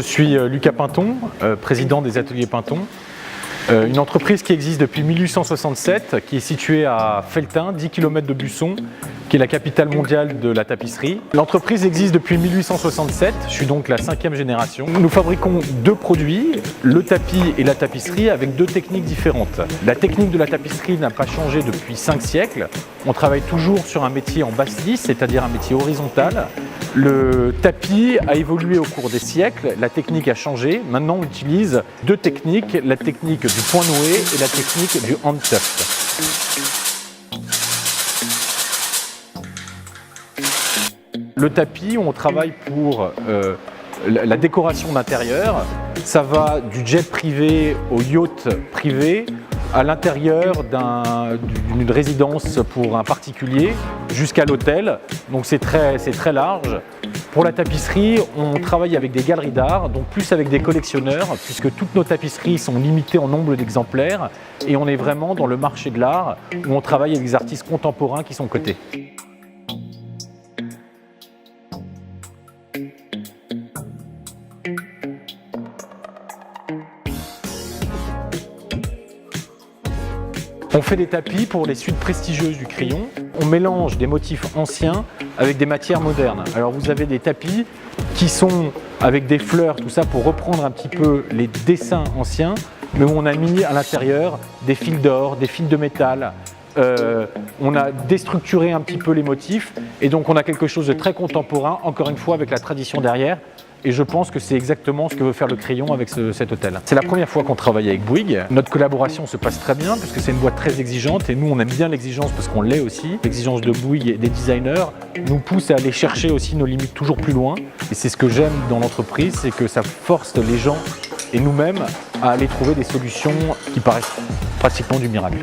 suis Lucas Pinton, président des Ateliers Pinton. Une entreprise qui existe depuis 1867, qui est située à Felletin, 10 km de Busson, qui est la capitale mondiale de la tapisserie. L'entreprise existe depuis 1867, je suis donc la 5e génération. Nous fabriquons deux produits, le tapis et la tapisserie, avec deux techniques différentes. La technique de la tapisserie n'a pas changé depuis 5 siècles. On travaille toujours sur un métier en basse lisse, c'est-à-dire un métier horizontal. Le tapis a évolué au cours des siècles, la technique a changé. Maintenant, on utilise deux techniques, la technique du point noué et la technique du hand tuft. Le tapis, on travaille pour la décoration d'intérieur. Ça va du jet privé au yacht privé, à l'intérieur d'une résidence pour un particulier, jusqu'à l'hôtel. Donc c'est très large. Pour la tapisserie, on travaille avec des galeries d'art, donc plus avec des collectionneurs, puisque toutes nos tapisseries sont limitées en nombre d'exemplaires. Et on est vraiment dans le marché de l'art, où on travaille avec des artistes contemporains qui sont cotés. On fait des tapis pour les suites prestigieuses du crayon. On mélange des motifs anciens avec des matières modernes. Alors vous avez des tapis qui sont avec des fleurs, tout ça pour reprendre un petit peu les dessins anciens, mais où on a mis à l'intérieur des fils d'or, des fils de métal. On a déstructuré un petit peu les motifs et donc on a quelque chose de très contemporain, encore une fois avec la tradition derrière. Et je pense que c'est exactement ce que veut faire le crayon avec cet hôtel. C'est la première fois qu'on travaille avec Bouygues. Notre collaboration se passe très bien puisque c'est une boîte très exigeante et nous on aime bien l'exigence parce qu'on l'est aussi. L'exigence de Bouygues et des designers nous pousse à aller chercher aussi nos limites toujours plus loin. Et c'est ce que j'aime dans l'entreprise, c'est que ça force les gens et nous-mêmes à aller trouver des solutions qui paraissent pratiquement du miracle.